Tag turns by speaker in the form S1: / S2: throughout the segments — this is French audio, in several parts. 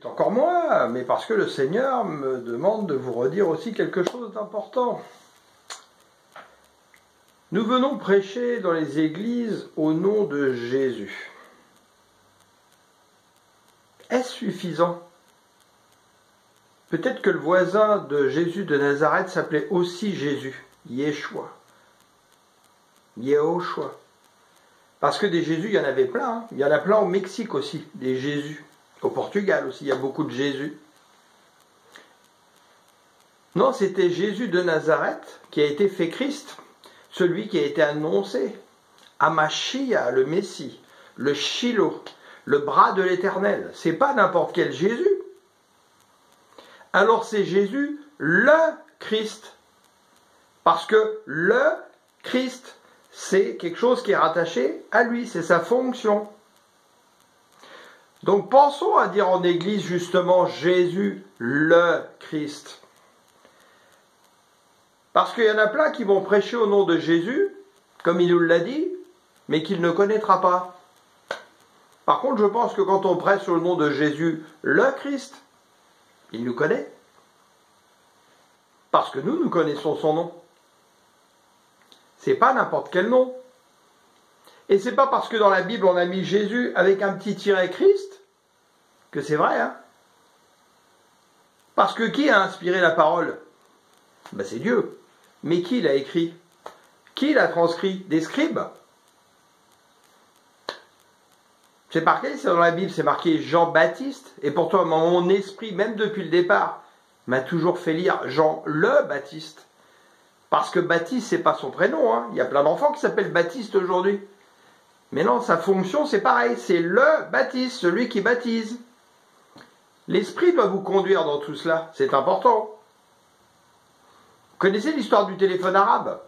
S1: Encore moins, mais parce que le Seigneur me demande de vous redire aussi quelque chose d'important. Nous venons prêcher dans les églises au nom de Jésus. Est-ce suffisant? Peut-être que le voisin de Jésus de Nazareth s'appelait aussi Jésus, Yeshua. Yehoshua. Parce que des Jésus, il y en avait plein. Hein. Il y en a plein au Mexique aussi, des Jésus. Au Portugal aussi, il y a beaucoup de Jésus. Non, c'était Jésus de Nazareth qui a été fait Christ, celui qui a été annoncé. Amashia, le Messie, le Shiloh, le bras de l'Éternel. C'est pas n'importe quel Jésus. Alors c'est Jésus, le Christ. Parce que le Christ, c'est quelque chose qui est rattaché à lui, c'est sa fonction. Donc pensons à dire en église justement Jésus, le Christ. Parce qu'il y en a plein qui vont prêcher au nom de Jésus, comme il nous l'a dit, mais qu'il ne connaîtra pas. Par contre, je pense que quand on prêche au nom de Jésus, le Christ, il nous connaît. Parce que nous connaissons son nom. C'est pas n'importe quel nom. Et c'est pas parce que dans la Bible on a mis Jésus avec un petit tiret Christ que c'est vrai, hein. Parce que qui a inspiré la parole? Ben c'est Dieu. Mais qui l'a écrit? Qui l'a transcrit? Des scribes? C'est marqué, c'est dans la Bible, c'est marqué Jean-Baptiste. Et pourtant, mon esprit, même depuis le départ, m'a toujours fait lire Jean le Baptiste. Parce que Baptiste, c'est pas son prénom, hein. Il y a plein d'enfants qui s'appellent Baptiste aujourd'hui. Mais non, sa fonction, c'est pareil. C'est le Baptiste, celui qui baptise. L'esprit doit vous conduire dans tout cela. C'est important. Vous connaissez l'histoire du téléphone arabe?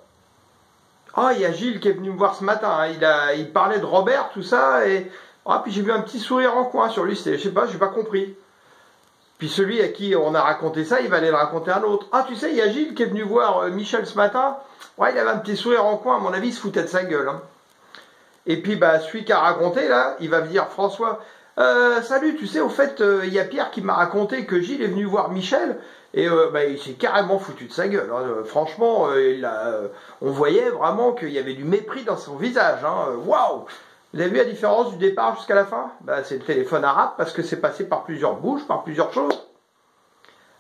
S1: Ah, il y a Gilles qui est venu me voir ce matin. Hein. Il parlait de Robert, tout ça. Et puis j'ai vu un petit sourire en coin sur lui. Je sais pas, j'ai pas compris. Puis celui à qui on a raconté ça, il va aller le raconter à un autre. Ah, tu sais, il y a Gilles qui est venu voir Michel ce matin. Ouais, il avait un petit sourire en coin. À mon avis, il se foutait de sa gueule. Hein. Et puis, celui qui a raconté, là, il va me dire, François, salut, tu sais, au fait, il y a Pierre qui m'a raconté que Gilles est venu voir Michel, et il s'est carrément foutu de sa gueule. Hein. Franchement, on voyait vraiment qu'il y avait du mépris dans son visage. Hein. Waouh! Vous avez vu la différence du départ jusqu'à la fin? C'est le téléphone arabe, parce que c'est passé par plusieurs bouches, par plusieurs choses.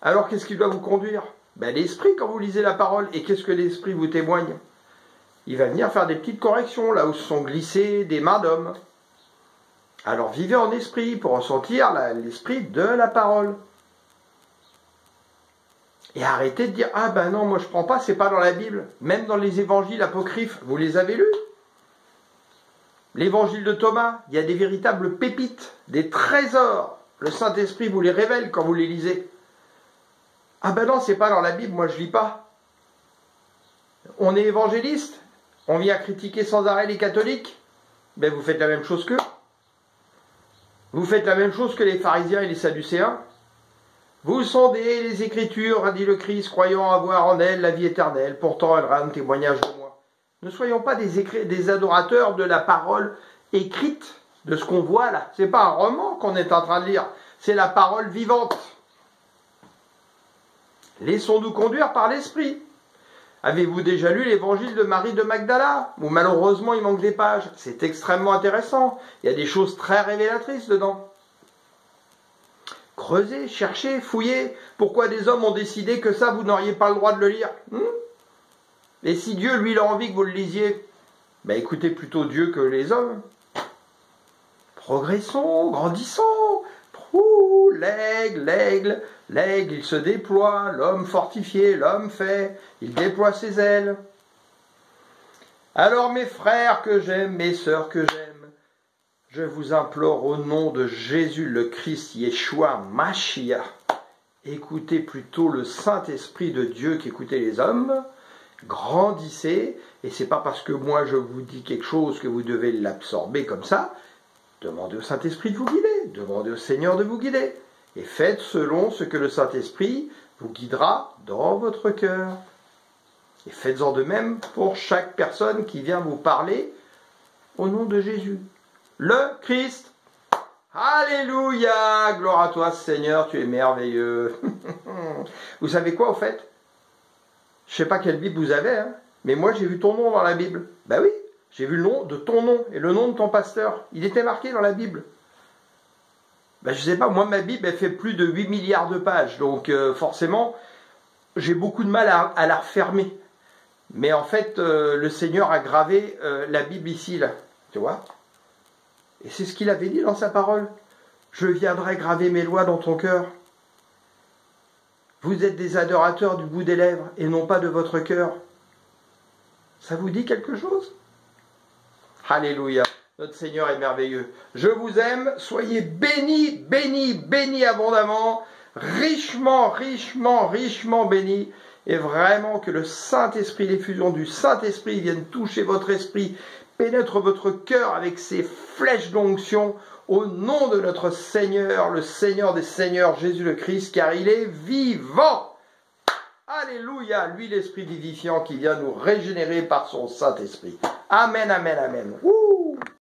S1: Alors, qu'est-ce qui doit vous conduire? L'esprit, quand vous lisez la parole. Et qu'est-ce que l'esprit vous témoigne? Il va venir faire des petites corrections, là où se sont glissées des mains d'hommes. Alors vivez en esprit pour ressentir l'esprit de la parole. Et arrêtez de dire, non, moi je prends pas, c'est pas dans la Bible. Même dans les évangiles apocryphes, vous les avez lus? L'évangile de Thomas, il y a des véritables pépites, des trésors. Le Saint-Esprit vous les révèle quand vous les lisez. Non, c'est pas dans la Bible, moi je lis pas. On est évangéliste? On vient critiquer sans arrêt les catholiques? Vous faites la même chose qu'eux. Vous faites la même chose que les pharisiens et les sadducéens. Vous sondez les Écritures, a dit le Christ, croyant avoir en elles la vie éternelle. Pourtant, elles rendent témoignage de moi. Ne soyons pas des adorateurs de la parole écrite, de ce qu'on voit là. C'est pas un roman qu'on est en train de lire, c'est la parole vivante. Laissons-nous conduire par l'Esprit. Avez-vous déjà lu l'évangile de Marie de Magdala, où malheureusement il manque des pages? C'est extrêmement intéressant. Il y a des choses très révélatrices dedans. Creusez, cherchez, fouillez. Pourquoi des hommes ont décidé que ça, vous n'auriez pas le droit de le lire? Et si Dieu, lui, il a envie que vous le lisiez, écoutez plutôt Dieu que les hommes. Progressons, grandissons. L'aigle, il se déploie, l'homme fortifié, l'homme fait, il déploie ses ailes. Alors mes frères que j'aime, mes sœurs que j'aime, je vous implore au nom de Jésus le Christ, Yeshua, Mashiach, écoutez plutôt le Saint-Esprit de Dieu qu'écoutez les hommes, grandissez, et c'est pas parce que moi je vous dis quelque chose que vous devez l'absorber comme ça. Demandez au Saint-Esprit de vous guider, demandez au Seigneur de vous guider. Et faites selon ce que le Saint-Esprit vous guidera dans votre cœur. Et faites-en de même pour chaque personne qui vient vous parler au nom de Jésus. Le Christ. Alléluia, gloire à toi Seigneur, tu es merveilleux. Vous savez quoi au fait? Je sais pas quelle Bible vous avez, hein, mais moi j'ai vu ton nom dans la Bible. Ben oui, j'ai vu le nom de ton nom et le nom de ton pasteur. Il était marqué dans la Bible. Ben je sais pas, moi ma Bible elle fait plus de 8 milliards de pages, donc forcément j'ai beaucoup de mal à la refermer. Mais en fait, le Seigneur a gravé la Bible ici, là, tu vois. Et c'est ce qu'il avait dit dans sa parole. Je viendrai graver mes lois dans ton cœur. Vous êtes des adorateurs du bout des lèvres et non pas de votre cœur. Ça vous dit quelque chose? Alléluia. Notre Seigneur est merveilleux. Je vous aime. Soyez bénis, bénis, bénis abondamment. Richement, richement, richement bénis. Et vraiment que le Saint-Esprit, l'effusion du Saint-Esprit vienne toucher votre esprit, pénètre votre cœur avec ses flèches d'onction au nom de notre Seigneur, le Seigneur des Seigneurs, Jésus le Christ, car il est vivant. Alléluia, lui l'Esprit vivifiant qui vient nous régénérer par son Saint-Esprit. Amen, amen, amen.